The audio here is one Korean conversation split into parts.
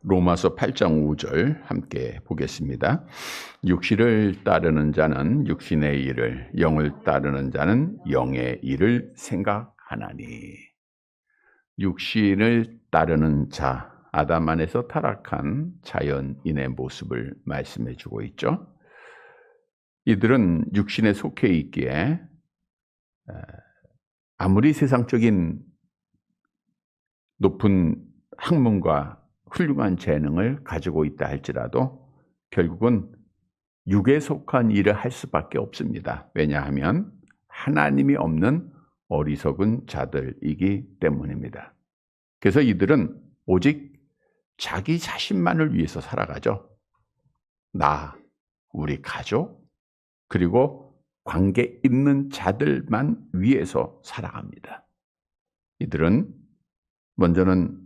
로마서 8장 5절 함께 보겠습니다. 육신을 따르는 자는 육신의 일을, 영을 따르는 자는 영의 일을 생각하나니. 육신을 따르는 자, 아담 안에서 타락한 자연인의 모습을 말씀해 주고 있죠. 이들은 육신에 속해 있기에 아무리 세상적인 높은 학문과 훌륭한 재능을 가지고 있다 할지라도 결국은 육에 속한 일을 할 수밖에 없습니다. 왜냐하면 하나님이 없는 어리석은 자들이기 때문입니다. 그래서 이들은 오직 자기 자신만을 위해서 살아가죠. 나, 우리 가족, 그리고 관계 있는 자들만 위해서 살아갑니다. 이들은 먼저는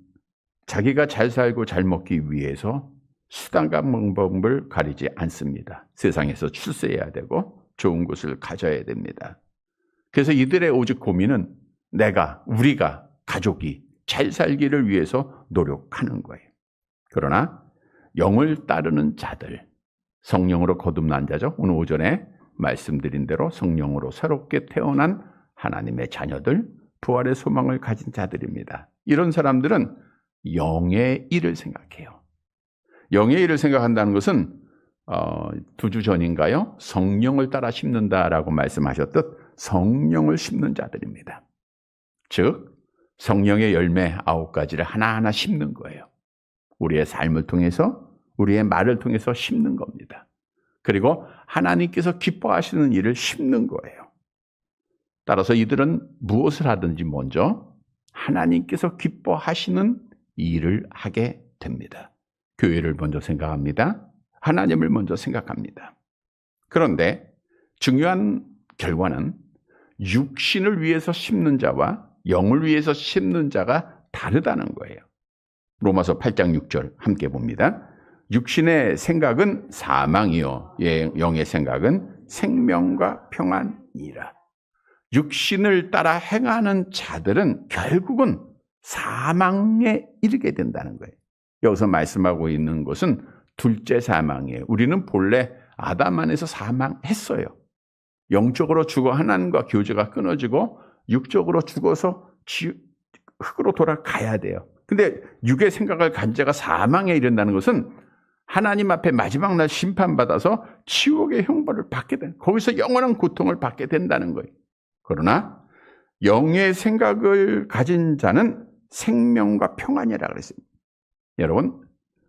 자기가 잘 살고 잘 먹기 위해서 수단과 방법을 가리지 않습니다. 세상에서 출세해야 되고 좋은 곳을 가져야 됩니다. 그래서 이들의 오직 고민은 내가, 우리가, 가족이 잘 살기를 위해서 노력하는 거예요. 그러나 영을 따르는 자들, 성령으로 거듭난 자죠. 오늘 오전에 말씀드린 대로 성령으로 새롭게 태어난 하나님의 자녀들, 부활의 소망을 가진 자들입니다. 이런 사람들은 영의 일을 생각해요. 영의 일을 생각한다는 것은 2주 전인가요? 성령을 따라 심는다라고 말씀하셨듯 성령을 심는 자들입니다. 즉 성령의 열매 9가지를 하나하나 심는 거예요. 우리의 삶을 통해서, 우리의 말을 통해서 심는 겁니다. 그리고 하나님께서 기뻐하시는 일을 심는 거예요. 따라서 이들은 무엇을 하든지 먼저 하나님께서 기뻐하시는 일을 하게 됩니다. 교회를 먼저 생각합니다. 하나님을 먼저 생각합니다. 그런데 중요한 결과는 육신을 위해서 심는 자와 영을 위해서 심는 자가 다르다는 거예요. 로마서 8장 6절 함께 봅니다. 육신의 생각은 사망이요 영의 생각은 생명과 평안이라. 육신을 따라 행하는 자들은 결국은 사망에 이르게 된다는 거예요. 여기서 말씀하고 있는 것은 둘째 사망이에요. 우리는 본래 아담 안에서 사망했어요. 영적으로 죽어 하나님과 교제가 끊어지고 육적으로 죽어서 흙으로 돌아가야 돼요. 근데 육의 생각을 가진 자가 사망에 이른다는 것은 하나님 앞에 마지막 날 심판받아서 지옥의 형벌을 받게 되는, 거기서 영원한 고통을 받게 된다는 거예요. 그러나 영의 생각을 가진 자는 생명과 평안이라고 그랬습니다. 여러분,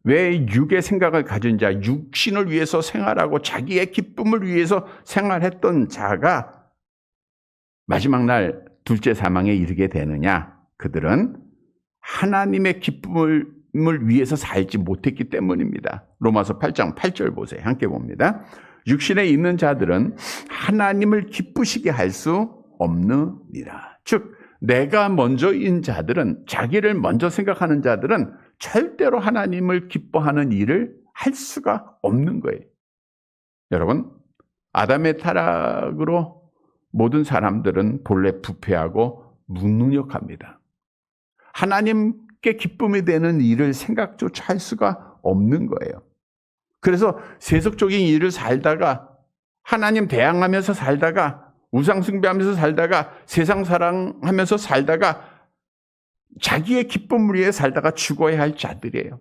왜 육의 생각을 가진 자, 육신을 위해서 생활하고 자기의 기쁨을 위해서 생활했던 자가 마지막 날 둘째 사망에 이르게 되느냐? 그들은 하나님의 기쁨을 위해서 살지 못했기 때문입니다. 로마서 8장 8절 보세요. 함께 봅니다. 육신에 있는 자들은 하나님을 기쁘시게 할 수 없느니라. 즉 내가 먼저인 자들은, 자기를 먼저 생각하는 자들은 절대로 하나님을 기뻐하는 일을 할 수가 없는 거예요. 여러분, 아담의 타락으로 모든 사람들은 본래 부패하고 무능력합니다. 하나님께 기쁨이 되는 일을 생각조차 할 수가 없는 거예요. 그래서 세속적인 일을 살다가, 하나님 대항하면서 살다가, 우상 숭배하면서 살다가, 세상 사랑하면서 살다가, 자기의 기쁨을 위해 살다가 죽어야 할 자들이에요.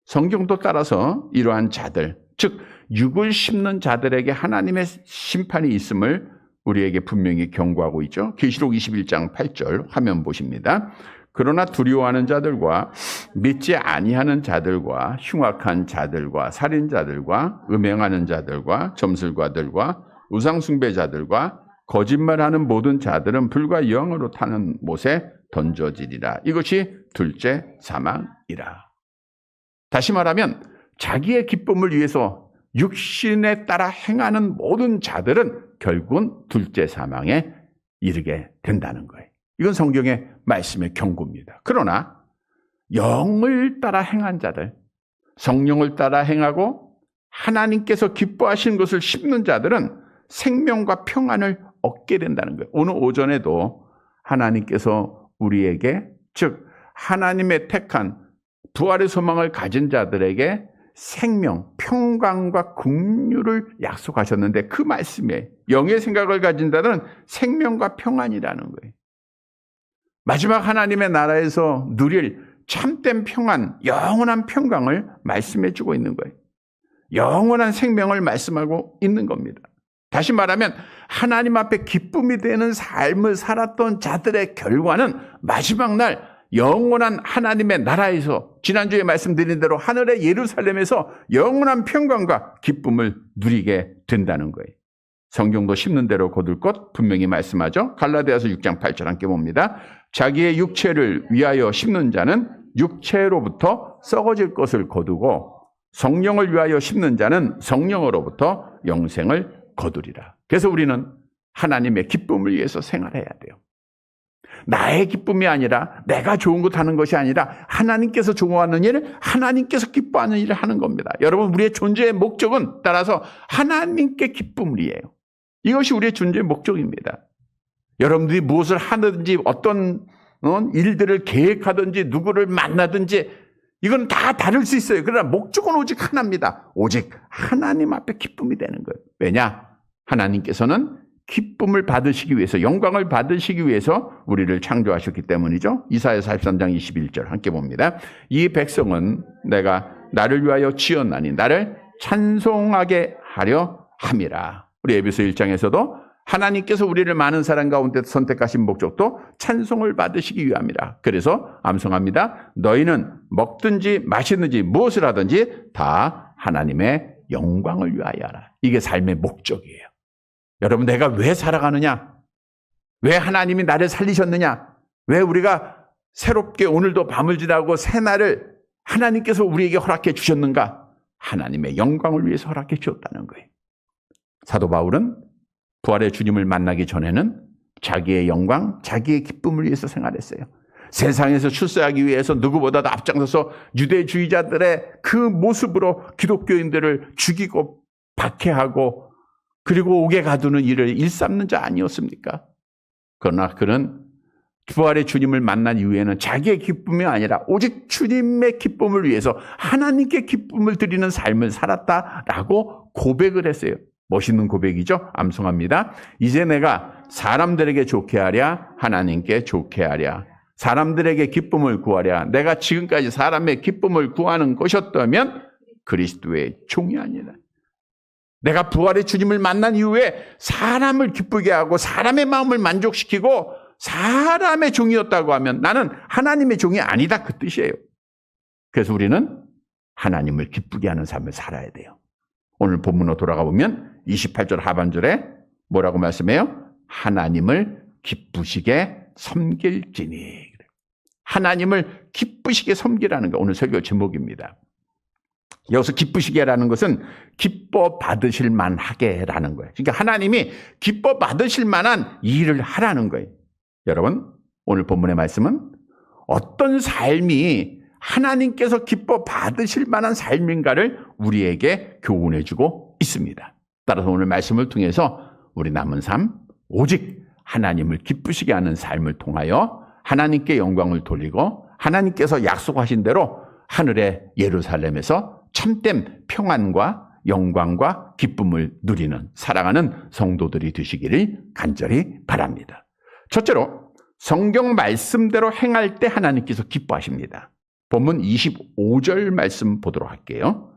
성경도 따라서 이러한 자들, 즉 육을 심는 자들에게 하나님의 심판이 있음을 우리에게 분명히 경고하고 있죠. 계시록 21장 8절 화면 보십니다. 그러나 두려워하는 자들과 믿지 아니하는 자들과 흉악한 자들과 살인자들과 음행하는 자들과 점술가들과 우상 숭배자들과 거짓말하는 모든 자들은 불과 영으로 타는 못에 던져지리라. 이것이 둘째 사망이라. 다시 말하면 자기의 기쁨을 위해서 육신에 따라 행하는 모든 자들은 결국은 둘째 사망에 이르게 된다는 거예요. 이건 성경의 말씀의 경고입니다. 그러나 영을 따라 행한 자들, 성령을 따라 행하고 하나님께서 기뻐하시는 것을 심는 자들은 생명과 평안을 얻게 된다는 거예요. 오늘 오전에도 하나님께서 우리에게, 즉 하나님의 택한 부활의 소망을 가진 자들에게 생명, 평강과 긍휼을 약속하셨는데 그 말씀에 영의 생각을 가진 자들은 생명과 평안이라는 거예요. 마지막 하나님의 나라에서 누릴 참된 평안, 영원한 평강을 말씀해 주고 있는 거예요. 영원한 생명을 말씀하고 있는 겁니다. 다시 말하면 하나님 앞에 기쁨이 되는 삶을 살았던 자들의 결과는 마지막 날 영원한 하나님의 나라에서 지난주에 말씀드린 대로 하늘의 예루살렘에서 영원한 평강과 기쁨을 누리게 된다는 거예요. 성경도 심는 대로 거둘 것 분명히 말씀하죠. 갈라디아서 6장 8절 함께 봅니다. 자기의 육체를 위하여 심는 자는 육체로부터 썩어질 것을 거두고 성령을 위하여 심는 자는 성령으로부터 영생을 거두리라. 그래서 우리는 하나님의 기쁨을 위해서 생활해야 돼요. 나의 기쁨이 아니라 내가 좋은 것 하는 것이 아니라 하나님께서 좋아하는 일을 하나님께서 기뻐하는 일을 하는 겁니다. 여러분, 우리의 존재의 목적은 따라서 하나님께 기쁨을 위해요. 이것이 우리의 존재의 목적입니다. 여러분들이 무엇을 하든지 어떤 일들을 계획하든지 누구를 만나든지 이건 다 다를 수 있어요. 그러나 목적은 오직 하나입니다. 오직 하나님 앞에 기쁨이 되는 거예요. 왜냐? 하나님께서는 기쁨을 받으시기 위해서, 영광을 받으시기 위해서 우리를 창조하셨기 때문이죠. 이사야 43장 21절 함께 봅니다. 이 백성은 내가 나를 위하여 지었나니 나를 찬송하게 하려 함이라. 우리 에베소 1장에서도 하나님께서 우리를 많은 사람 가운데 선택하신 목적도 찬송을 받으시기 위함이라. 그래서 암송합니다. 너희는 먹든지 마시든지 무엇을 하든지 다 하나님의 영광을 위하여 하라. 이게 삶의 목적이에요. 여러분, 내가 왜 살아가느냐? 왜 하나님이 나를 살리셨느냐? 왜 우리가 새롭게 오늘도 밤을 지나고 새날을 하나님께서 우리에게 허락해 주셨는가? 하나님의 영광을 위해서 허락해 주셨다는 거예요. 사도 바울은 부활의 주님을 만나기 전에는 자기의 영광, 자기의 기쁨을 위해서 생활했어요. 세상에서 출세하기 위해서 누구보다도 앞장서서 유대주의자들의 그 모습으로 기독교인들을 죽이고 박해하고 그리고 옥에 가두는 일을 일삼는 자 아니었습니까? 그러나 그는 부활의 주님을 만난 이후에는 자기의 기쁨이 아니라 오직 주님의 기쁨을 위해서 하나님께 기쁨을 드리는 삶을 살았다라고 고백을 했어요. 멋있는 고백이죠? 암송합니다. 이제 내가 사람들에게 좋게 하랴, 하나님께 좋게 하랴. 사람들에게 기쁨을 구하랴. 내가 지금까지 사람의 기쁨을 구하는 것이었다면 그리스도의 종이 아니라. 내가 부활의 주님을 만난 이후에 사람을 기쁘게 하고 사람의 마음을 만족시키고 사람의 종이었다고 하면 나는 하나님의 종이 아니다, 그 뜻이에요. 그래서 우리는 하나님을 기쁘게 하는 삶을 살아야 돼요. 오늘 본문으로 돌아가 보면 28절 하반절에 뭐라고 말씀해요? 하나님을 기쁘시게 섬길지니. 하나님을 기쁘시게 섬기라는 게 오늘 설교 제목입니다. 여기서 기쁘시게라는 것은 기뻐 받으실 만하게라는 거예요. 그러니까 하나님이 기뻐 받으실 만한 일을 하라는 거예요. 여러분, 오늘 본문의 말씀은 어떤 삶이 하나님께서 기뻐 받으실 만한 삶인가를 우리에게 교훈해 주고 있습니다. 따라서 오늘 말씀을 통해서 우리 남은 삶, 오직 하나님을 기쁘시게 하는 삶을 통하여 하나님께 영광을 돌리고 하나님께서 약속하신 대로 하늘의 예루살렘에서 참된 평안과 영광과 기쁨을 누리는 살아가는 성도들이 되시기를 간절히 바랍니다. 첫째로 성경 말씀대로 행할 때 하나님께서 기뻐하십니다. 본문 25절 말씀 보도록 할게요.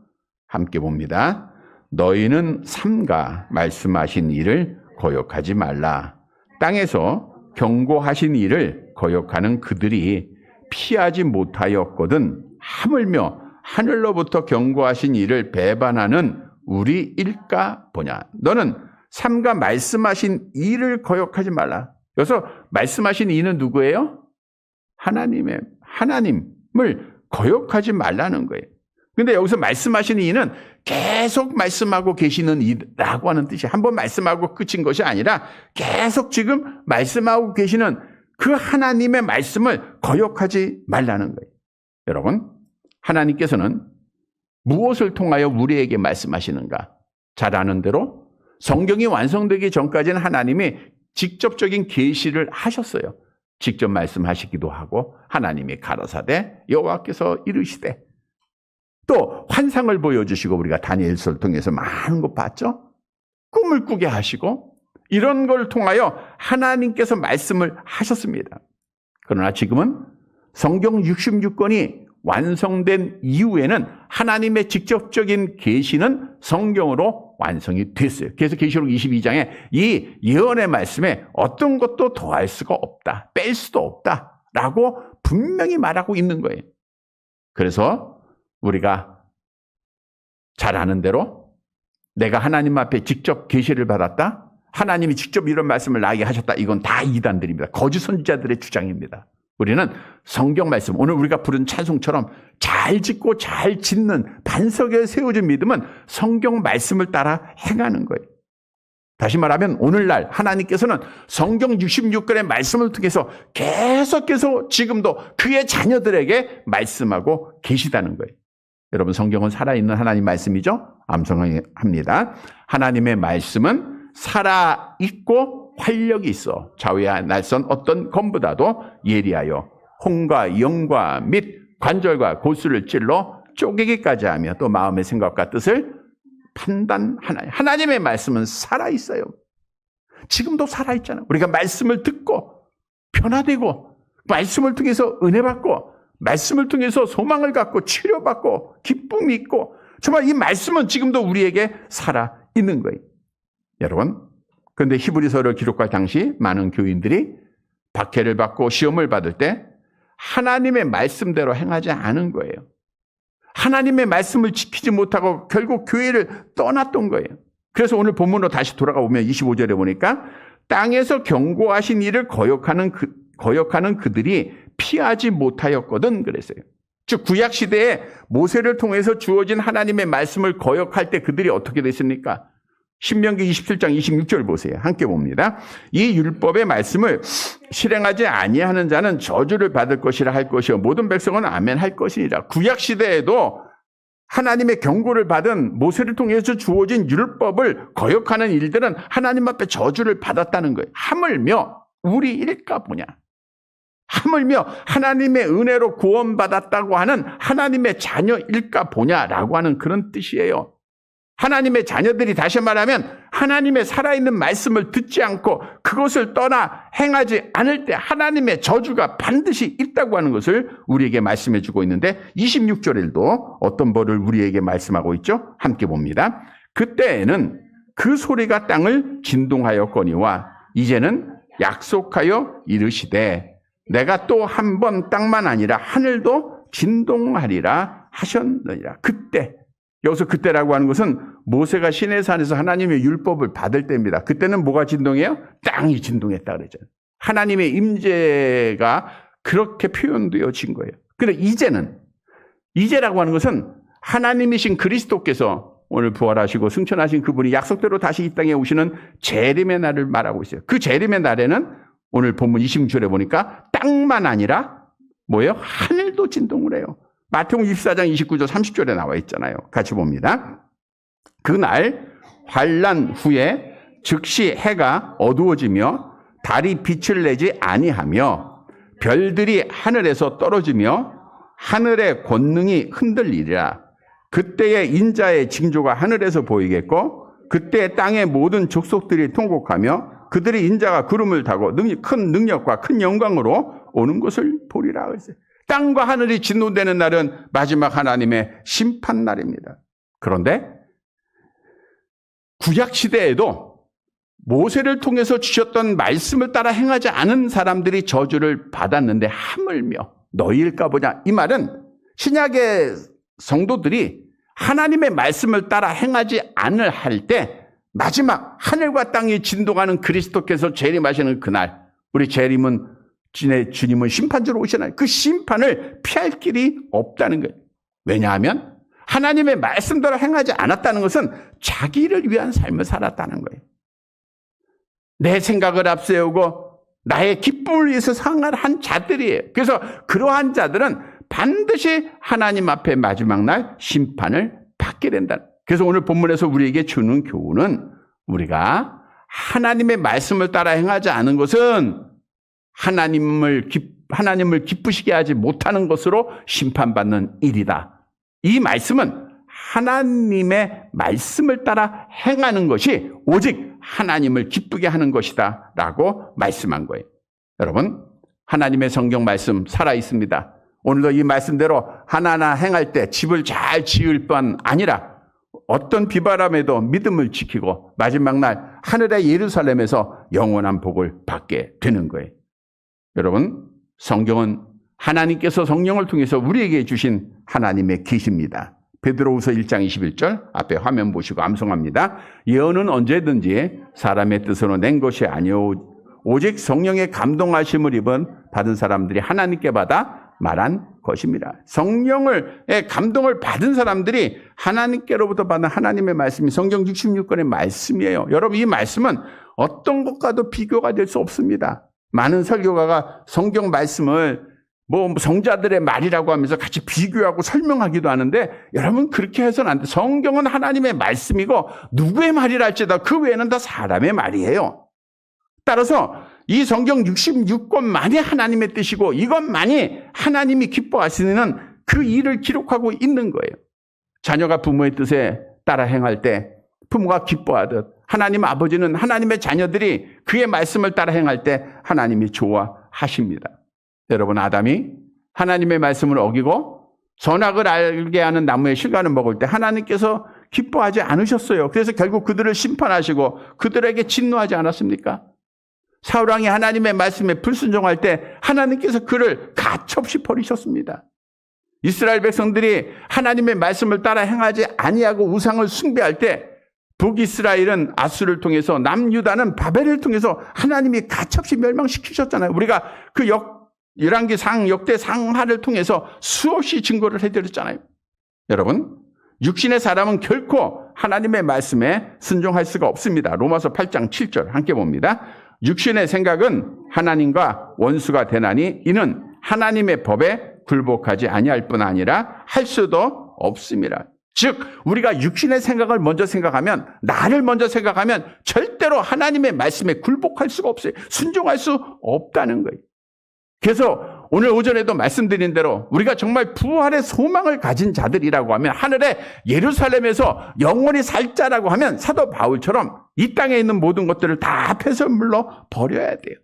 함께 봅니다. 너희는 삼가 말씀하신 일을 거역하지 말라. 땅에서 경고하신 일을 거역하는 그들이 피하지 못하였거든 하물며 하늘로부터 경고하신 일을 배반하는 우리 일까 보냐. 너는 삼가 말씀하신 일을 거역하지 말라. 여기서 말씀하신 이는 누구예요? 하나님을 거역하지 말라는 거예요. 그런데 여기서 말씀하시는 이는 계속 말씀하고 계시는 이라고 하는 뜻이 한번 말씀하고 끝인 것이 아니라 계속 지금 말씀하고 계시는 그 하나님의 말씀을 거역하지 말라는 거예요. 여러분, 하나님께서는 무엇을 통하여 우리에게 말씀하시는가? 잘 아는 대로 성경이 완성되기 전까지는 하나님이 직접적인 계시를 하셨어요. 직접 말씀하시기도 하고 하나님이 가라사대 여호와께서 이르시되 또 환상을 보여주시고 우리가 다니엘서를 통해서 많은 거 봤죠? 꿈을 꾸게 하시고 이런 걸 통하여 하나님께서 말씀을 하셨습니다. 그러나 지금은 성경 66권이 완성된 이후에는 하나님의 직접적인 계시는 성경으로 완성이 됐어요. 그래서 계시록 22장에 이 예언의 말씀에 어떤 것도 더할 수가 없다, 뺄 수도 없다라고 분명히 말하고 있는 거예요. 그래서 우리가 잘 아는 대로 내가 하나님 앞에 직접 계시를 받았다, 하나님이 직접 이런 말씀을 나에게 하셨다, 이건 다 이단들입니다. 거짓 선지자들의 주장입니다. 우리는 성경 말씀, 오늘 우리가 부른 찬송처럼 잘 짓고 잘 짓는 반석에 세워진 믿음은 성경 말씀을 따라 행하는 거예요. 다시 말하면 오늘날 하나님께서는 성경 66권의 말씀을 통해서 계속해서 지금도 그의 자녀들에게 말씀하고 계시다는 거예요. 여러분, 성경은 살아있는 하나님 말씀이죠? 암송합니다. 하나님의 말씀은 살아있고 활력이 있어 좌우의 날선 어떤 검보다도 예리하여 혼과 영과 및 관절과 골수를 찔러 쪼개기까지 하며 또 마음의 생각과 뜻을 판단하나요. 하나님의 말씀은 살아있어요. 지금도 살아있잖아요. 우리가 말씀을 듣고 변화되고 말씀을 통해서 은혜 받고 말씀을 통해서 소망을 갖고 치료받고 기쁨이 있고 정말 이 말씀은 지금도 우리에게 살아있는 거예요. 여러분, 그런데 히브리서를 기록할 당시 많은 교인들이 박해를 받고 시험을 받을 때 하나님의 말씀대로 행하지 않은 거예요. 하나님의 말씀을 지키지 못하고 결국 교회를 떠났던 거예요. 그래서 오늘 본문으로 다시 돌아가 보면 25절에 보니까 땅에서 경고하신 일을 거역하는 그들이 피하지 못하였거든 그랬어요. 즉 구약시대에 모세를 통해서 주어진 하나님의 말씀을 거역할 때 그들이 어떻게 됐습니까? 신명기 27장 26절 보세요. 함께 봅니다. 이 율법의 말씀을 실행하지 아니하는 자는 저주를 받을 것이라 할 것이요 모든 백성은 아멘 할 것이니라. 구약시대에도 하나님의 경고를 받은 모세를 통해서 주어진 율법을 거역하는 일들은 하나님 앞에 저주를 받았다는 거예요. 하물며 우리 일까 보냐. 하물며 하나님의 은혜로 구원받았다고 하는 하나님의 자녀일까 보냐라고 하는 그런 뜻이에요. 하나님의 자녀들이 다시 말하면 하나님의 살아있는 말씀을 듣지 않고 그것을 떠나 행하지 않을 때 하나님의 저주가 반드시 있다고 하는 것을 우리에게 말씀해 주고 있는데 26절에도 어떤 벌을 우리에게 말씀하고 있죠? 함께 봅니다. 그때에는 그 소리가 땅을 진동하였거니와 이제는 약속하여 이르시되 내가 또 한 번 땅만 아니라 하늘도 진동하리라 하셨느니라. 그때, 여기서 그때라고 하는 것은 모세가 시내산에서 하나님의 율법을 받을 때입니다. 그때는 뭐가 진동해요? 땅이 진동했다 그러잖아요. 하나님의 임재가 그렇게 표현되어진 거예요. 그런데 이제라고 하는 것은 하나님이신 그리스도께서 오늘 부활하시고 승천하신 그분이 약속대로 다시 이 땅에 오시는 재림의 날을 말하고 있어요. 그 재림의 날에는 오늘 본문 26절에 보니까 땅만 아니라 뭐예요? 하늘도 진동을 해요. 마태복음 24장 29절 30절에 나와 있잖아요. 같이 봅니다. 그날 환난 후에 즉시 해가 어두워지며 달이 빛을 내지 아니하며 별들이 하늘에서 떨어지며 하늘의 권능이 흔들리리라. 그때의 인자의 징조가 하늘에서 보이겠고 그때 땅의 모든 족속들이 통곡하며 그들이 인자가 구름을 타고 큰 능력과 큰 영광으로 오는 것을 보리라. 땅과 하늘이 진동되는 날은 마지막 하나님의 심판 날입니다. 그런데 구약시대에도 모세를 통해서 주셨던 말씀을 따라 행하지 않은 사람들이 저주를 받았는데 하물며 너희일까 보냐. 이 말은 신약의 성도들이 하나님의 말씀을 따라 행하지 않을 할 때 마지막 하늘과 땅이 진동하는 그리스도께서 재림하시는 그날 우리 주님은 심판주로 오시나요? 그 심판을 피할 길이 없다는 거예요. 왜냐하면 하나님의 말씀대로 행하지 않았다는 것은 자기를 위한 삶을 살았다는 거예요. 내 생각을 앞세우고 나의 기쁨을 위해서 상한 자들이에요. 그래서 그러한 자들은 반드시 하나님 앞에 마지막 날 심판을 받게 된다. 그래서 오늘 본문에서 우리에게 주는 교훈은 우리가 하나님의 말씀을 따라 행하지 않은 것은 하나님을 기쁘시게 하지 못하는 것으로 심판받는 일이다. 이 말씀은 하나님의 말씀을 따라 행하는 것이 오직 하나님을 기쁘게 하는 것이다 라고 말씀한 거예요. 여러분, 하나님의 성경 말씀 살아있습니다. 오늘도 이 말씀대로 하나하나 행할 때 집을 잘 지을 뿐 아니라 어떤 비바람에도 믿음을 지키고 마지막 날 하늘의 예루살렘에서 영원한 복을 받게 되는 거예요. 여러분, 성경은 하나님께서 성령을 통해서 우리에게 주신 하나님의 계시입니다. 베드로후서 1장 21절 앞에 화면 보시고 암송합니다. 예언은 언제든지 사람의 뜻으로 낸 것이 아니오 오직 성령의 감동하심을 받은 사람들이 하나님께 받아 말한 것입니다. 성령의 감동을 받은 사람들이 하나님께로부터 받은 하나님의 말씀이 성경 66권의 말씀이에요. 여러분, 이 말씀은 어떤 것과도 비교가 될 수 없습니다. 많은 설교가가 성경 말씀을 성자들의 말이라고 하면서 같이 비교하고 설명하기도 하는데 여러분, 그렇게 해서는 안 돼. 성경은 하나님의 말씀이고 누구의 말이라 할지라도 그 외에는 다 사람의 말이에요. 따라서 이 성경 66권만이 하나님의 뜻이고 이것만이 하나님이 기뻐하시는 그 일을 기록하고 있는 거예요. 자녀가 부모의 뜻에 따라 행할 때 부모가 기뻐하듯 하나님 아버지는 하나님의 자녀들이 그의 말씀을 따라 행할 때 하나님이 좋아하십니다. 여러분, 아담이 하나님의 말씀을 어기고 선악을 알게 하는 나무의 실과를 먹을 때 하나님께서 기뻐하지 않으셨어요. 그래서 결국 그들을 심판하시고 그들에게 진노하지 않았습니까? 사울왕이 하나님의 말씀에 불순종할 때 하나님께서 그를 가차없이 버리셨습니다. 이스라엘 백성들이 하나님의 말씀을 따라 행하지 아니하고 우상을 숭배할 때 북이스라엘은 아수를 통해서 남유다는 바벨을 통해서 하나님이 가차없이 멸망시키셨잖아요. 우리가 그 열왕기상 역대상하를 통해서 수없이 증거를 해드렸잖아요. 여러분, 육신의 사람은 결코 하나님의 말씀에 순종할 수가 없습니다. 로마서 8장 7절 함께 봅니다. 육신의 생각은 하나님과 원수가 되나니 이는 하나님의 법에 굴복하지 아니할 뿐 아니라 할 수도 없습니다. 즉 우리가 육신의 생각을 먼저 생각하면, 나를 먼저 생각하면 절대로 하나님의 말씀에 굴복할 수가 없어요. 순종할 수 없다는 거예요. 그래서 오늘 오전에도 말씀드린 대로 우리가 정말 부활의 소망을 가진 자들이라고 하면, 하늘의 예루살렘에서 영원히 살 자라고 하면 사도 바울처럼 이 땅에 있는 모든 것들을 다 폐쇄물로 버려야 돼요.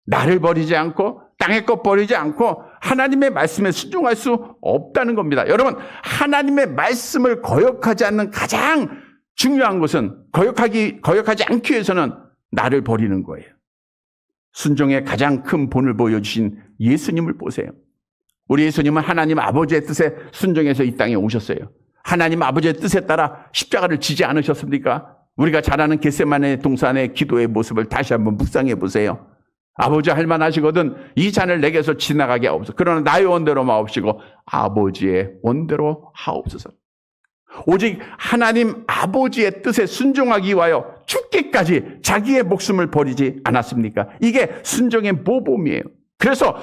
나를 버리지 않고 땅의 것 버리지 않고 하나님의 말씀에 순종할 수 없다는 겁니다. 여러분, 하나님의 말씀을 거역하지 않는 가장 중요한 것은 거역하지 않기 위해서는 나를 버리는 거예요. 순종의 가장 큰 본을 보여주신 예수님을 보세요. 우리 예수님은 하나님 아버지의 뜻에 순종해서 이 땅에 오셨어요. 하나님 아버지의 뜻에 따라 십자가를 지지 않으셨습니까? 우리가 잘 아는 겟세마네 동산의 기도의 모습을 다시 한번 묵상해 보세요. 아버지 할만하시거든 이 잔을 내게서 지나가게 하옵소서. 그러나 나의 원대로 마옵시고 아버지의 원대로 하옵소서. 오직 하나님 아버지의 뜻에 순종하기 위하여 죽기까지 자기의 목숨을 버리지 않았습니까? 이게 순종의 모범이에요. 그래서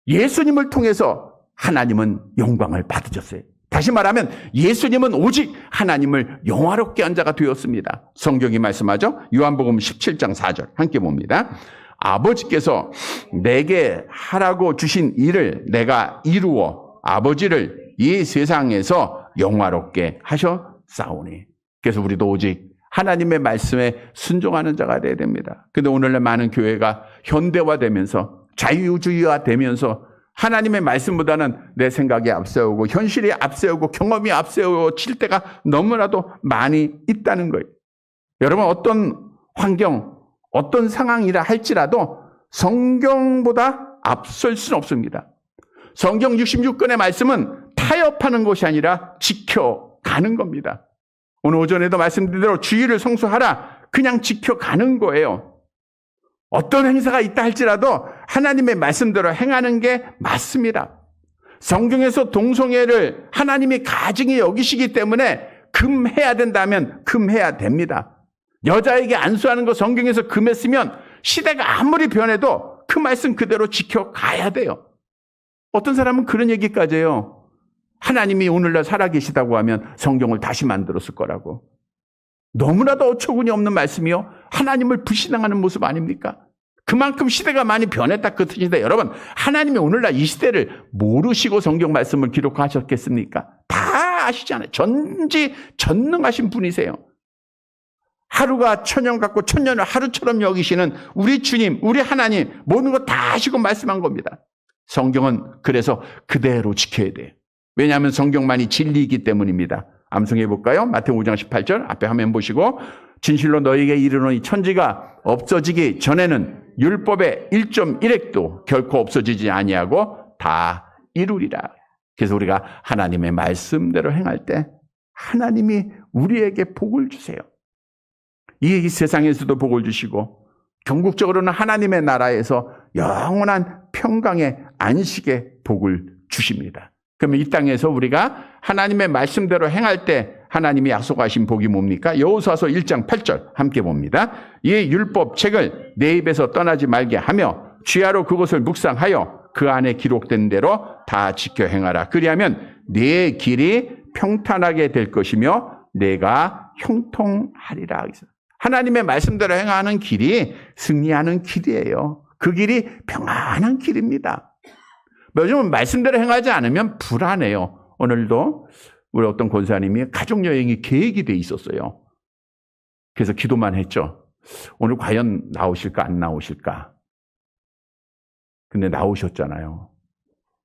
예수님을 통해서 하나님은 영광을 받으셨어요. 다시 말하면 예수님은 오직 하나님을 영화롭게 한 자가 되었습니다. 성경이 말씀하죠. 요한복음 17장 4절 함께 봅니다. 아버지께서 내게 하라고 주신 일을 내가 이루어 아버지를 이 세상에서 영화롭게 하셨사오니. 그래서 우리도 오직 하나님의 말씀에 순종하는 자가 되어야 됩니다. 근데 오늘날 많은 교회가 현대화되면서 자유주의화되면서 하나님의 말씀보다는 내 생각이 앞세우고 현실이 앞세우고 경험이 앞세워질 때가 너무나도 많이 있다는 거예요. 여러분, 어떤 환경, 어떤 상황이라 할지라도 성경보다 앞설 수는 없습니다. 성경 66권의 말씀은 타협하는 것이 아니라 지켜가는 겁니다. 오늘 오전에도 말씀드린 대로 주의를 성수하라, 그냥 지켜가는 거예요. 어떤 행사가 있다 할지라도 하나님의 말씀대로 행하는 게 맞습니다. 성경에서 동성애를 하나님이 가증히 여기시기 때문에 금해야 된다면 금해야 됩니다. 여자에게 안수하는 거 성경에서 금했으면 시대가 아무리 변해도 그 말씀 그대로 지켜가야 돼요. 어떤 사람은 그런 얘기까지 해요. 하나님이 오늘날 살아계시다고 하면 성경을 다시 만들었을 거라고. 너무나도 어처구니 없는 말씀이요. 하나님을 불신앙하는 모습 아닙니까? 그만큼 시대가 많이 변했다 그 뜻인데 여러분 하나님이 오늘날 이 시대를 모르시고 성경 말씀을 기록하셨겠습니까? 다 아시잖아요. 전지전능하신 분이세요. 하루가 천년 같고 천년을 하루처럼 여기시는 우리 주님, 우리 하나님 모든 거 다 아시고 말씀한 겁니다. 성경은 그래서 그대로 지켜야 돼요. 왜냐하면 성경만이 진리이기 때문입니다. 암송해 볼까요? 마태복음 5장 18절 앞에 화면 보시고 진실로 너희에게 이르노니 천지가 없어지기 전에는 율법의 1.1획도 결코 없어지지 아니하고 다 이루리라. 그래서 우리가 하나님의 말씀대로 행할 때 하나님이 우리에게 복을 주세요. 이 세상에서도 복을 주시고 궁극적으로는 하나님의 나라에서 영원한 평강의 안식의 복을 주십니다. 그러면 이 땅에서 우리가 하나님의 말씀대로 행할 때 하나님이 약속하신 복이 뭡니까? 여호수아서 1장 8절 함께 봅니다. 이 율법책을 내 입에서 떠나지 말게 하며 주야로 그것을 묵상하여 그 안에 기록된 대로 다 지켜 행하라. 그리하면 내 길이 평탄하게 될 것이며 내가 형통하리라. 하나님의 말씀대로 행하는 길이 승리하는 길이에요. 그 길이 평안한 길입니다. 요즘은 말씀대로 행하지 않으면 불안해요. 오늘도 우리 어떤 권사님이 가족여행이 계획이 돼 있었어요. 그래서 기도만 했죠. 오늘 과연 나오실까 안 나오실까. 근데 나오셨잖아요.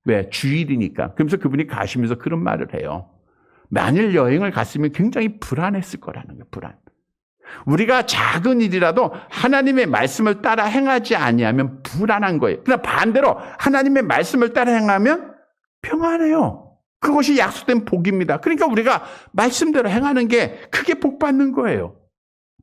왜? 주일이니까. 그러면서 그분이 가시면서 그런 말을 해요. 만일 여행을 갔으면 굉장히 불안했을 거라는 거예요. 불안. 우리가 작은 일이라도 하나님의 말씀을 따라 행하지 아니하면 불안한 거예요. 그러나 반대로 하나님의 말씀을 따라 행하면 평안해요. 그것이 약속된 복입니다. 그러니까 우리가 말씀대로 행하는 게 크게 복 받는 거예요.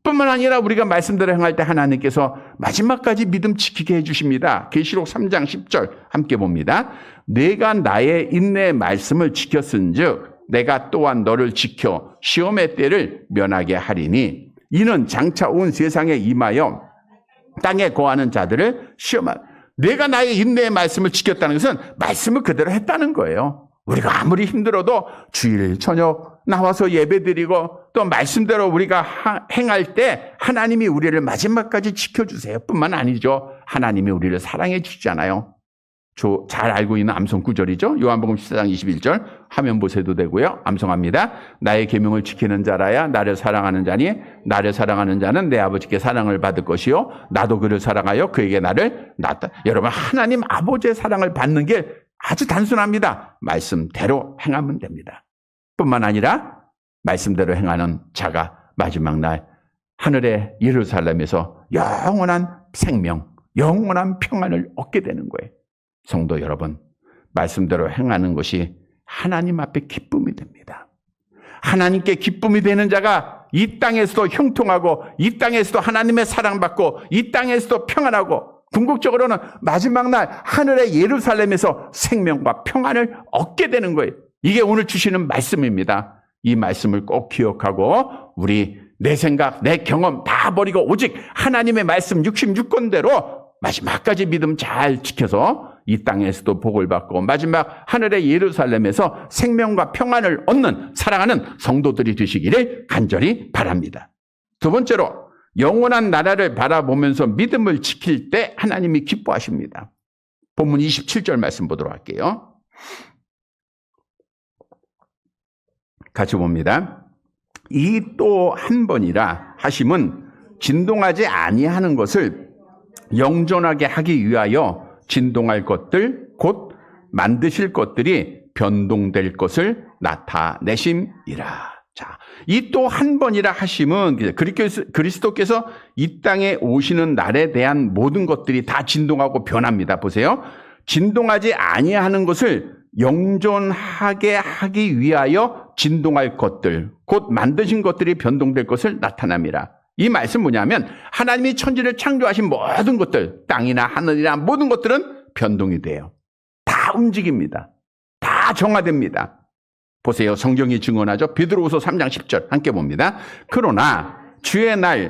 뿐만 아니라 우리가 말씀대로 행할 때 하나님께서 마지막까지 믿음 지키게 해주십니다. 계시록 3장 10절 함께 봅니다. 내가 나의 인내의 말씀을 지켰은즉 내가 또한 너를 지켜 시험의 때를 면하게 하리니 이는 장차 온 세상에 임하여 땅에 거하는 자들을 시험하라. 내가 나의 인내의 말씀을 지켰다는 것은 말씀을 그대로 했다는 거예요. 우리가 아무리 힘들어도 주일 저녁 나와서 예배드리고 또 말씀대로 우리가 행할 때 하나님이 우리를 마지막까지 지켜주세요. 뿐만 아니죠. 하나님이 우리를 사랑해 주시잖아요. 잘 알고 있는 암송 구절이죠. 요한복음 14장 21절 화면 보셔도 되고요. 암송합니다. 나의 계명을 지키는 자라야 나를 사랑하는 자니 나를 사랑하는 자는 내 아버지께 사랑을 받을 것이요 나도 그를 사랑하여 그에게 나를 낳았다. 여러분 하나님 아버지의 사랑을 받는 게 아주 단순합니다. 말씀대로 행하면 됩니다. 뿐만 아니라 말씀대로 행하는 자가 마지막 날 하늘의 예루살렘에서 영원한 생명, 영원한 평안을 얻게 되는 거예요. 성도 여러분, 말씀대로 행하는 것이 하나님 앞에 기쁨이 됩니다. 하나님께 기쁨이 되는 자가 이 땅에서도 형통하고 이 땅에서도 하나님의 사랑받고 이 땅에서도 평안하고 궁극적으로는 마지막 날 하늘의 예루살렘에서 생명과 평안을 얻게 되는 거예요. 이게 오늘 주시는 말씀입니다. 이 말씀을 꼭 기억하고 우리 내 생각, 내 경험 다 버리고 오직 하나님의 말씀 66권대로 마지막까지 믿음 잘 지켜서 이 땅에서도 복을 받고 마지막 하늘의 예루살렘에서 생명과 평안을 얻는 사랑하는 성도들이 되시기를 간절히 바랍니다. 두 번째로 영원한 나라를 바라보면서 믿음을 지킬 때 하나님이 기뻐하십니다. 본문 27절 말씀 보도록 할게요. 같이 봅니다. 이 또 한 번이라 하심은 진동하지 아니하는 것을 영존하게 하기 위하여 진동할 것들 곧 만드실 것들이 변동될 것을 나타내심이라. 자, 이 또 한 번이라 하심은 그리스도께서 이 땅에 오시는 날에 대한 모든 것들이 다 진동하고 변합니다. 보세요. 진동하지 아니하는 것을 영존하게 하기 위하여 진동할 것들 곧 만드신 것들이 변동될 것을 나타남이라. 이 말씀 뭐냐면 하나님이 천지를 창조하신 모든 것들 땅이나 하늘이나 모든 것들은 변동이 돼요. 다 움직입니다. 다 정화됩니다. 보세요. 성경이 증언하죠. 베드로후서 3장 10절 함께 봅니다. 그러나 주의 날이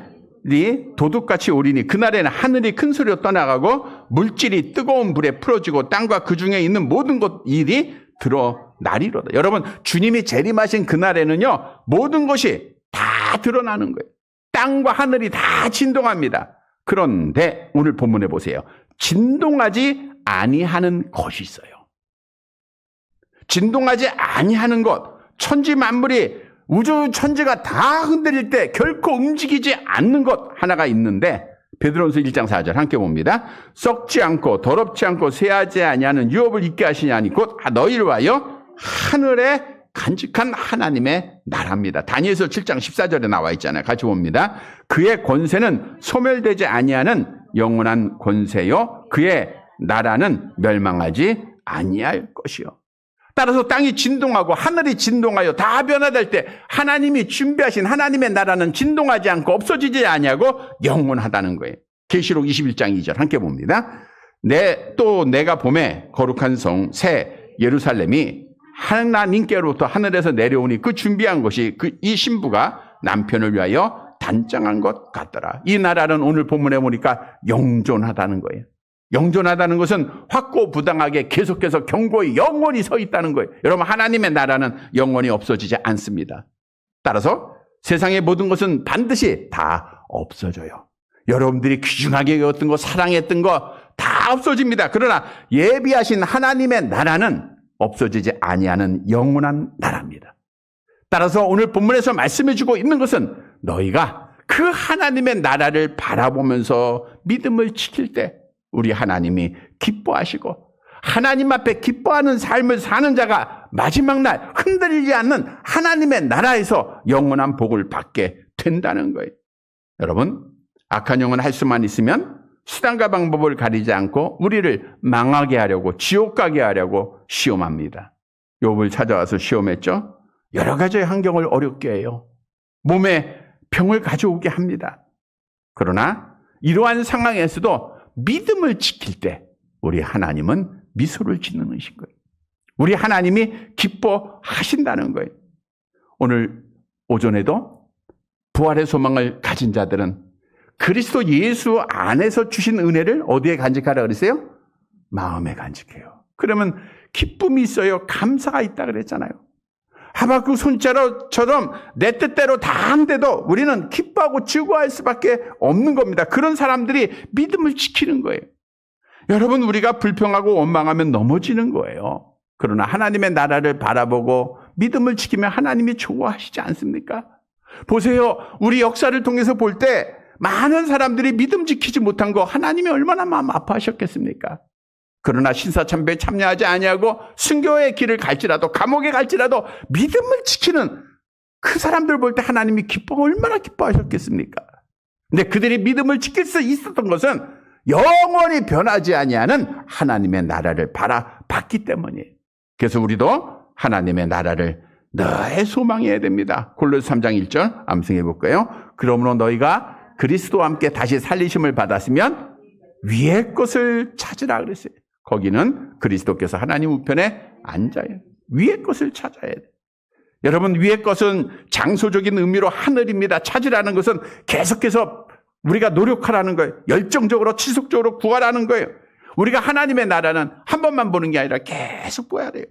도둑같이 오리니 그날에는 하늘이 큰 소리로 떠나가고 물질이 뜨거운 불에 풀어지고 땅과 그 중에 있는 모든 것 일이 드러나리로다. 여러분 주님이 재림하신 그날에는요 모든 것이 다 드러나는 거예요. 땅과 하늘이 다 진동합니다. 그런데 오늘 본문에 보세요. 진동하지 아니하는 것이 있어요. 진동하지 아니하는 것, 천지 만물이 우주 천지가 다 흔들릴 때 결코 움직이지 않는 것 하나가 있는데 베드로전서 1장 4절 함께 봅니다. 썩지 않고 더럽지 않고 쇠하지 아니하는 유업을 있게 하시냐니 곧 너희를 위하여 하늘에 간직한 하나님의 나라입니다. 다니엘서 7장 14절에 나와 있잖아요. 같이 봅니다. 그의 권세는 소멸되지 아니하는 영원한 권세요 그의 나라는 멸망하지 아니할 것이요. 따라서 땅이 진동하고 하늘이 진동하여 다 변화될 때 하나님이 준비하신 하나님의 나라는 진동하지 않고 없어지지 아니하고 영원하다는 거예요. 계시록 21장 2절 함께 봅니다. 또 내가 봄에 거룩한 성 새 예루살렘이 하나님께로부터 하늘에서 내려오니 그 준비한 것이 이 신부가 남편을 위하여 단장한 것 같더라. 이 나라는 오늘 본문에 보니까 영존하다는 거예요. 영존하다는 것은 확고부당하게 계속해서 견고히 영원히 서 있다는 거예요. 여러분, 하나님의 나라는 영원히 없어지지 않습니다. 따라서 세상의 모든 것은 반드시 다 없어져요. 여러분들이 귀중하게 여겼던 거, 사랑했던 거 다 없어집니다. 그러나 예비하신 하나님의 나라는 없어지지 아니하는 영원한 나라입니다. 따라서 오늘 본문에서 말씀해주고 있는 것은 너희가 그 하나님의 나라를 바라보면서 믿음을 지킬 때 우리 하나님이 기뻐하시고 하나님 앞에 기뻐하는 삶을 사는 자가 마지막 날 흔들리지 않는 하나님의 나라에서 영원한 복을 받게 된다는 거예요. 여러분, 악한 영은 할 수만 있으면 수단과 방법을 가리지 않고 우리를 망하게 하려고 지옥 가게 하려고 시험합니다. 욥을 찾아와서 시험했죠. 여러 가지의 환경을 어렵게 해요. 몸에 병을 가져오게 합니다. 그러나 이러한 상황에서도 믿음을 지킬 때 우리 하나님은 미소를 짓는 것인 거예요. 우리 하나님이 기뻐하신다는 거예요. 오늘 오전에도 부활의 소망을 가진 자들은 그리스도 예수 안에서 주신 은혜를 어디에 간직하라 그랬어요? 마음에 간직해요. 그러면 기쁨이 있어요. 감사가 있다 그랬잖아요. 하박국 손자처럼 내 뜻대로 다 한데도 우리는 기뻐하고 즐거워할 수밖에 없는 겁니다. 그런 사람들이 믿음을 지키는 거예요. 여러분, 우리가 불평하고 원망하면 넘어지는 거예요. 그러나 하나님의 나라를 바라보고 믿음을 지키면 하나님이 좋아하시지 않습니까? 보세요. 우리 역사를 통해서 볼 때 많은 사람들이 믿음 지키지 못한 거 하나님이 얼마나 마음 아파하셨겠습니까? 그러나 신사참배에 참여하지 아니하고 순교의 길을 갈지라도 감옥에 갈지라도 믿음을 지키는 그 사람들 볼 때 하나님이 얼마나 기뻐하셨겠습니까? 근데 그들이 믿음을 지킬 수 있었던 것은 영원히 변하지 아니하는 하나님의 나라를 바라봤기 때문이에요. 그래서 우리도 하나님의 나라를 늘 소망해야 됩니다. 골로새 3장 1절 암송해 볼까요? 그러므로 너희가 그리스도와 함께 다시 살리심을 받았으면 위의 것을 찾으라 그랬어요. 거기는 그리스도께서 하나님 우편에 앉아요. 위의 것을 찾아야 돼요. 여러분, 위의 것은 장소적인 의미로 하늘입니다. 찾으라는 것은 계속해서 우리가 노력하라는 거예요. 열정적으로 지속적으로 구하라는 거예요. 우리가 하나님의 나라는 한 번만 보는 게 아니라 계속 보아야 돼요.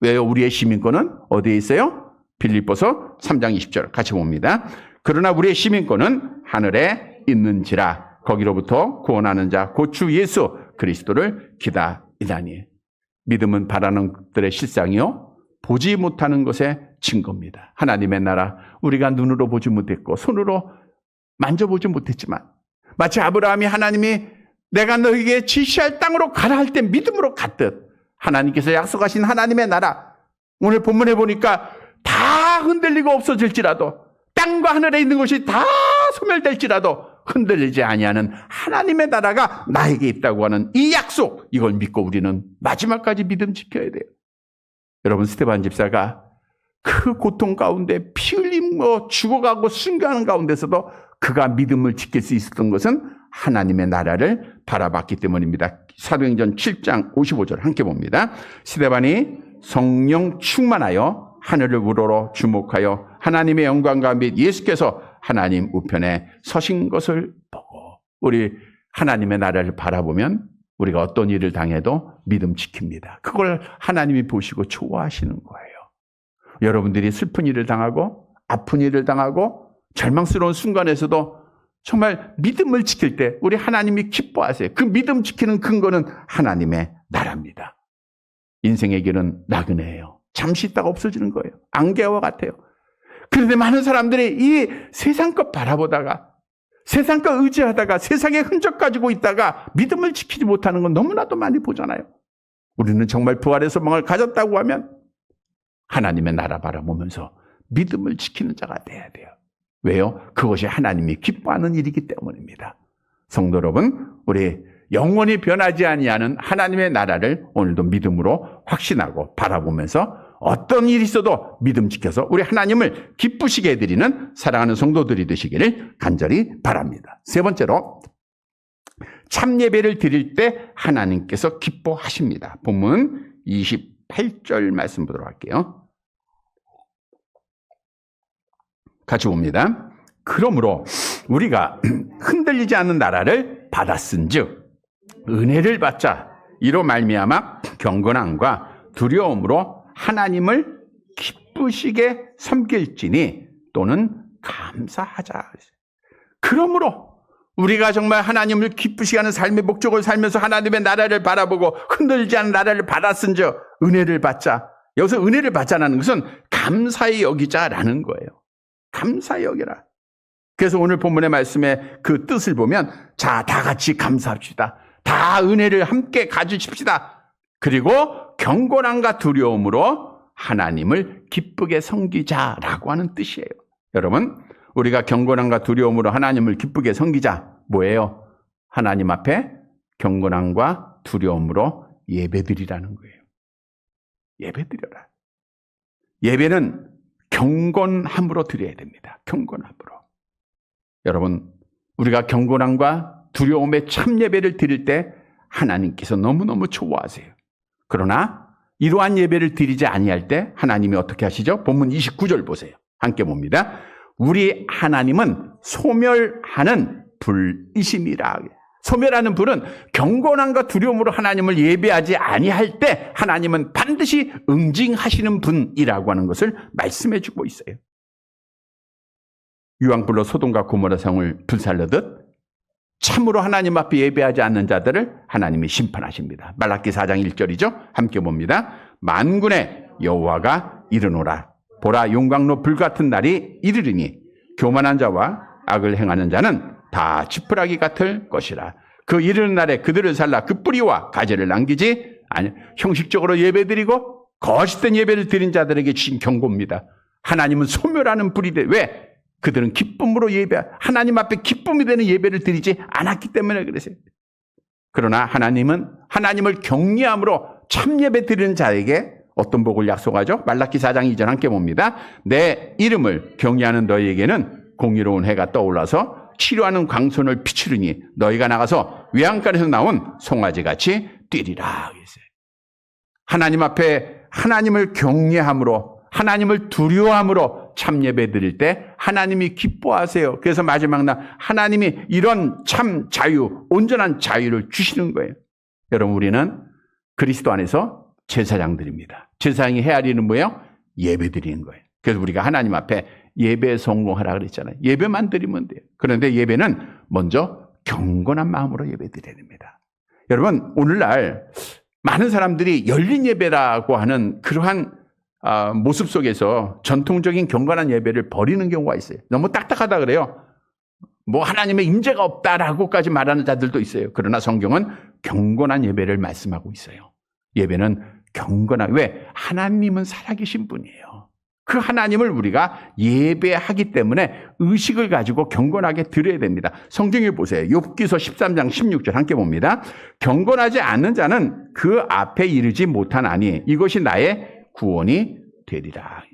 왜요? 우리의 시민권은 어디에 있어요? 빌립보서 3장 20절 같이 봅니다. 그러나 우리의 시민권은 하늘에 있는지라 거기로부터 구원하는 자 곧 주 예수 그리스도를 기다리다니. 믿음은 바라는 것들의 실상이요 보지 못하는 것의 증거입니다. 하나님의 나라 우리가 눈으로 보지 못했고 손으로 만져보지 못했지만 마치 아브라함이 하나님이 내가 너에게 지시할 땅으로 가라 할 때 믿음으로 갔듯 하나님께서 약속하신 하나님의 나라 오늘 본문에 보니까 다 흔들리고 없어질지라도 땅과 하늘에 있는 것이 다 소멸될지라도 흔들리지 아니하는 하나님의 나라가 나에게 있다고 하는 이 약속, 이걸 믿고 우리는 마지막까지 믿음 지켜야 돼요. 여러분, 스데반 집사가 그 고통 가운데 피 흘리고 죽어가고 순교하는 가운데서도 그가 믿음을 지킬 수 있었던 것은 하나님의 나라를 바라봤기 때문입니다. 사도행전 7장 55절 함께 봅니다. 스데반이 성령 충만하여 하늘을 우러러 주목하여 하나님의 영광과 및 예수께서 하나님 우편에 서신 것을 보고, 우리 하나님의 나라를 바라보면 우리가 어떤 일을 당해도 믿음 지킵니다. 그걸 하나님이 보시고 좋아하시는 거예요. 여러분들이 슬픈 일을 당하고 아픈 일을 당하고 절망스러운 순간에서도 정말 믿음을 지킬 때 우리 하나님이 기뻐하세요. 그 믿음 지키는 근거는 하나님의 나라입니다. 인생의 길은 나그네예요. 잠시 있다가 없어지는 거예요. 안개와 같아요. 그런데 많은 사람들이 이 세상 것 바라보다가 세상 것 의지하다가 세상의 흔적 가지고 있다가 믿음을 지키지 못하는 건 너무나도 많이 보잖아요. 우리는 정말 부활의 소망을 가졌다고 하면 하나님의 나라 바라보면서 믿음을 지키는 자가 돼야 돼요. 왜요? 그것이 하나님이 기뻐하는 일이기 때문입니다. 성도 여러분, 우리 영원히 변하지 아니하는 하나님의 나라를 오늘도 믿음으로 확신하고 바라보면서 어떤 일이 있어도 믿음 지켜서 우리 하나님을 기쁘시게 해드리는 사랑하는 성도들이 되시기를 간절히 바랍니다. 세 번째로 참 예배를 드릴 때 하나님께서 기뻐하십니다. 본문 28절 말씀 보도록 할게요. 같이 봅니다. 그러므로 우리가 흔들리지 않는 나라를 받았은즉 은혜를 받자 이로 말미암아 경건함과 두려움으로 하나님을 기쁘시게 섬길지니 또는 감사하자. 그러므로 우리가 정말 하나님을 기쁘시게 하는 삶의 목적을 살면서 하나님의 나라를 바라보고 흔들리지 않는 나라를 받았은즉 은혜를 받자. 여기서 은혜를 받자라는 것은 감사히 여기자라는 거예요. 감사히 여기라. 그래서 오늘 본문의 말씀의 그 뜻을 보면 자, 다 같이 감사합시다. 다 은혜를 함께 가지십시다. 그리고 경건함과 두려움으로 하나님을 기쁘게 섬기자라고 하는 뜻이에요. 여러분, 우리가 경건함과 두려움으로 하나님을 기쁘게 섬기자. 뭐예요? 하나님 앞에 경건함과 두려움으로 예배드리라는 거예요. 예배드려라. 예배는 경건함으로 드려야 됩니다. 경건함으로. 여러분, 우리가 경건함과 두려움의 참 예배를 드릴 때 하나님께서 너무너무 좋아하세요. 그러나 이러한 예배를 드리지 아니할 때 하나님이 어떻게 하시죠? 본문 29절 보세요. 함께 봅니다. 우리 하나님은 소멸하는 불이심이라. 소멸하는 불은 경건함과 두려움으로 하나님을 예배하지 아니할 때 하나님은 반드시 응징하시는 분이라고 하는 것을 말씀해 주고 있어요. 유황불로 소돔과 고모라 성을 불살르듯 참으로 하나님 앞에 예배하지 않는 자들을 하나님이 심판하십니다. 말라기 4장 1절이죠. 함께 봅니다. 만군의 여호와가 이르노라. 보라, 용광로 불같은 날이 이르리니 교만한 자와 악을 행하는 자는 다 지푸라기 같을 것이라. 그 이르는 날에 그들을 살라 그 뿌리와 가지를 남기지 아니. 형식적으로 예배드리고 거짓된 예배를 드린 자들에게 주신 경고입니다. 하나님은 소멸하는 불이 돼. 왜? 그들은 기쁨으로 하나님 앞에 기쁨이 되는 예배를 드리지 않았기 때문에 그러세요. 그러나 하나님은 하나님을 경외함으로 참 예배 드리는 자에게 어떤 복을 약속하죠? 말라기 4장 2절 함께 봅니다. 내 이름을 경외하는 너희에게는 공의로운 해가 떠올라서 치료하는 광선을 비추르니 너희가 나가서 외양간에서 나온 송아지같이 뛰리라. 하나님 앞에 하나님을 경외함으로 하나님을 두려워함으로 참 예배 드릴 때 하나님이 기뻐하세요. 그래서 마지막 날 하나님이 이런 참 자유, 온전한 자유를 주시는 거예요. 여러분, 우리는 그리스도 안에서 제사장들입니다. 제사장이 해야 할 일은 뭐예요? 예배 드리는 거예요. 그래서 우리가 하나님 앞에 예배에 성공하라 그랬잖아요. 예배만 드리면 돼요. 그런데 예배는 먼저 경건한 마음으로 예배 드려야 됩니다. 여러분, 오늘날 많은 사람들이 열린 예배라고 하는 그러한 모습 속에서 전통적인 경건한 예배를 버리는 경우가 있어요. 너무 딱딱하다 그래요. 뭐 하나님의 임재가 없다라고까지 말하는 자들도 있어요. 그러나 성경은 경건한 예배를 말씀하고 있어요. 예배는 경건한, 왜? 하나님은 살아계신 분이에요. 그 하나님을 우리가 예배하기 때문에 의식을 가지고 경건하게 드려야 됩니다. 성경에 보세요. 욥기서 13장 16절 함께 봅니다. 경건하지 않는 자는 그 앞에 이르지 못하나니 이것이 나의 구원이 되리라.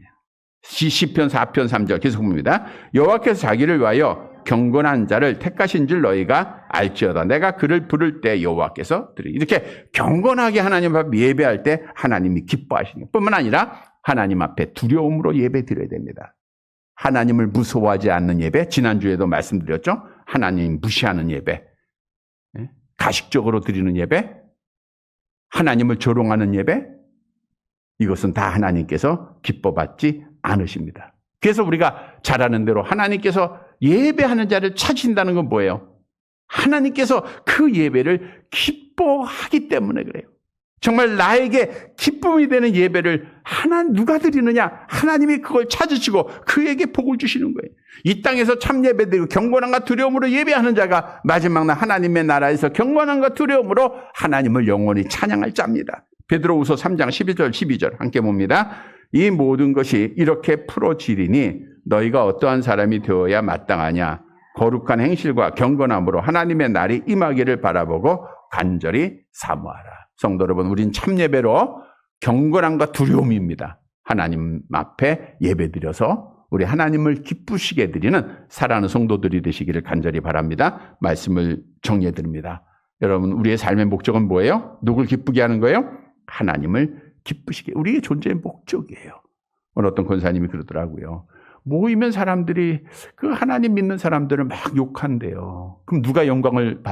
시편 4편 3절 계속 봅니다. 여호와께서 자기를 위하여 경건한 자를 택하신 줄 너희가 알지어다. 내가 그를 부를 때 여호와께서 들으리. 이렇게 경건하게 하나님 앞에 예배할 때 하나님이 기뻐하시는 뿐만 아니라 하나님 앞에 두려움으로 예배 드려야 됩니다. 하나님을 무서워하지 않는 예배, 지난주에도 말씀드렸죠. 하나님 무시하는 예배, 가식적으로 드리는 예배, 하나님을 조롱하는 예배, 이것은 다 하나님께서 기뻐받지 않으십니다. 그래서 우리가 잘 아는 대로 하나님께서 예배하는 자를 찾으신다는 건 뭐예요? 하나님께서 그 예배를 기뻐하기 때문에 그래요. 정말 나에게 기쁨이 되는 예배를 누가 드리느냐? 하나님이 그걸 찾으시고 그에게 복을 주시는 거예요. 이 땅에서 참 예배드리고 경건함과 두려움으로 예배하는 자가 마지막 날 하나님의 나라에서 경건함과 두려움으로 하나님을 영원히 찬양할 자입니다. 베드로후서 3장 11절 12절 함께 봅니다. 이 모든 것이 이렇게 풀어지리니 너희가 어떠한 사람이 되어야 마땅하냐? 거룩한 행실과 경건함으로 하나님의 날이 임하기를 바라보고 간절히 사모하라. 성도 여러분, 우린 참예배로 경건함과 두려움입니다. 하나님 앞에 예배드려서 우리 하나님을 기쁘시게 드리는 사랑하는 성도들이 되시기를 간절히 바랍니다. 말씀을 정리해드립니다. 여러분, 우리의 삶의 목적은 뭐예요? 누굴 기쁘게 하는 거예요? 하나님을 기쁘시게. 우리의 존재의 목적이에요. 오늘 어떤 권사님이 그러더라고요. 모이면 사람들이 그 하나님 믿는 사람들을 막 욕한대요. 그럼 누가 영광을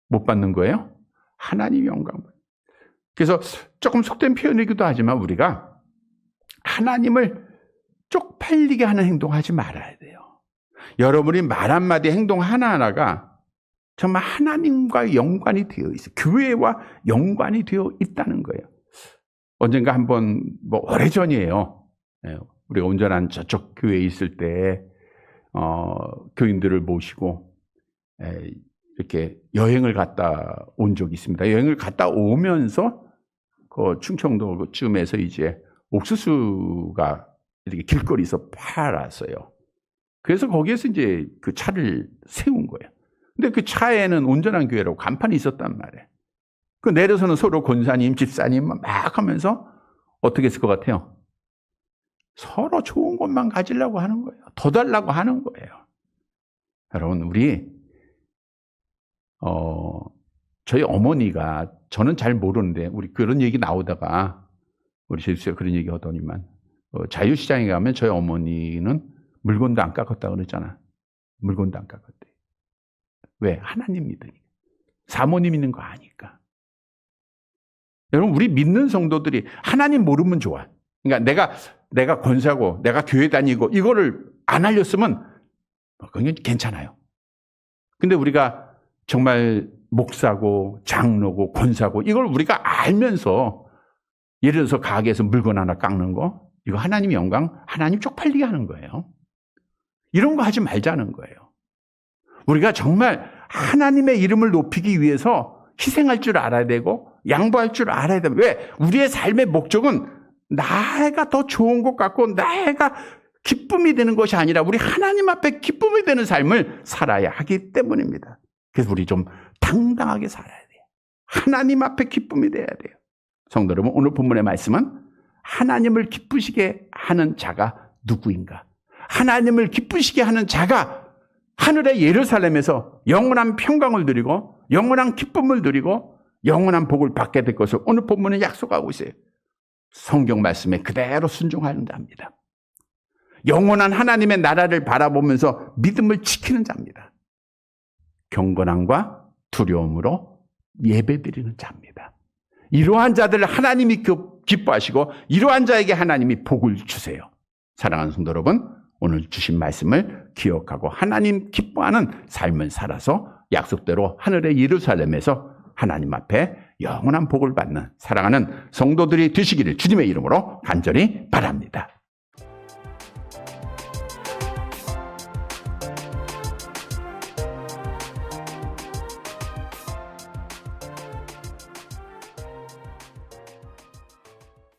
못 받는 거예요? 하나님이 영광을. 그래서 조금 속된 표현이기도 하지만 우리가 하나님을 쪽팔리게 하는 행동하지 말아야 돼요. 여러분이 말 한마디 행동 하나하나가 정말 하나님과 연관이 되어 있어요. 교회와 연관이 되어 있다는 거예요. 언젠가 한번 오래전이에요. 우리가 온전한 저쪽 교회에 있을 때 교인들을 모시고 이렇게 여행을 갔다 온 적이 있습니다. 여행을 갔다 오면서 그 충청도쯤에서 이제 옥수수가 이렇게 길거리에서 팔았어요. 그래서 거기에서 이제 그 차를 세운 거예요. 근데 그 차에는 온전한 교회라고 간판이 있었단 말이에요. 그 내려서는 서로 권사님, 집사님 막 하면서 어떻게 했을 것 같아요? 서로 좋은 것만 가지려고 하는 거예요. 더 달라고 하는 거예요. 여러분, 우리 저희 어머니가, 저는 잘 모르는데 우리 그런 얘기 나오다가 우리 제주씨가 그런 얘기 하더니만 자유시장에 가면 저희 어머니는 물건도 안 깎았다 그랬잖아. 물건도 안 깎았대. 왜? 하나님 믿으니까. 사모님 믿는 거 아니까. 여러분, 우리 믿는 성도들이 하나님 모르면 좋아. 그러니까 내가 권사고 내가 교회 다니고 이거를 안 알렸으면 그건 괜찮아요. 근데 우리가 정말 목사고 장로고 권사고 이걸 우리가 알면서 예를 들어서 가게에서 물건 하나 깎는 거, 이거 하나님 영광, 하나님 쪽팔리게 하는 거예요. 이런 거 하지 말자는 거예요. 우리가 정말 하나님의 이름을 높이기 위해서 희생할 줄 알아야 되고 양보할 줄 알아야 됩니다. 왜? 우리의 삶의 목적은 나가 더 좋은 것 같고 나가 기쁨이 되는 것이 아니라 우리 하나님 앞에 기쁨이 되는 삶을 살아야 하기 때문입니다. 그래서 우리 좀 당당하게 살아야 돼요. 하나님 앞에 기쁨이 돼야 돼요. 성도 여러분, 오늘 본문의 말씀은 하나님을 기쁘시게 하는 자가 누구인가? 하나님을 기쁘시게 하는 자가 하늘의 예루살렘에서 영원한 평강을 누리고 영원한 기쁨을 누리고 영원한 복을 받게 될 것을 오늘 본문은 약속하고 있어요. 성경 말씀에 그대로 순종하는 자입니다. 영원한 하나님의 나라를 바라보면서 믿음을 지키는 자입니다. 경건함과 두려움으로 예배드리는 자입니다. 이러한 자들을 하나님이 기뻐하시고 이러한 자에게 하나님이 복을 주세요. 사랑하는 성도 여러분, 오늘 주신 말씀을 기억하고 하나님 기뻐하는 삶을 살아서 약속대로 하늘의 예루살렘에서 하나님 앞에 영원한 복을 받는 사랑하는 성도들이 되시기를 주님의 이름으로 간절히 바랍니다.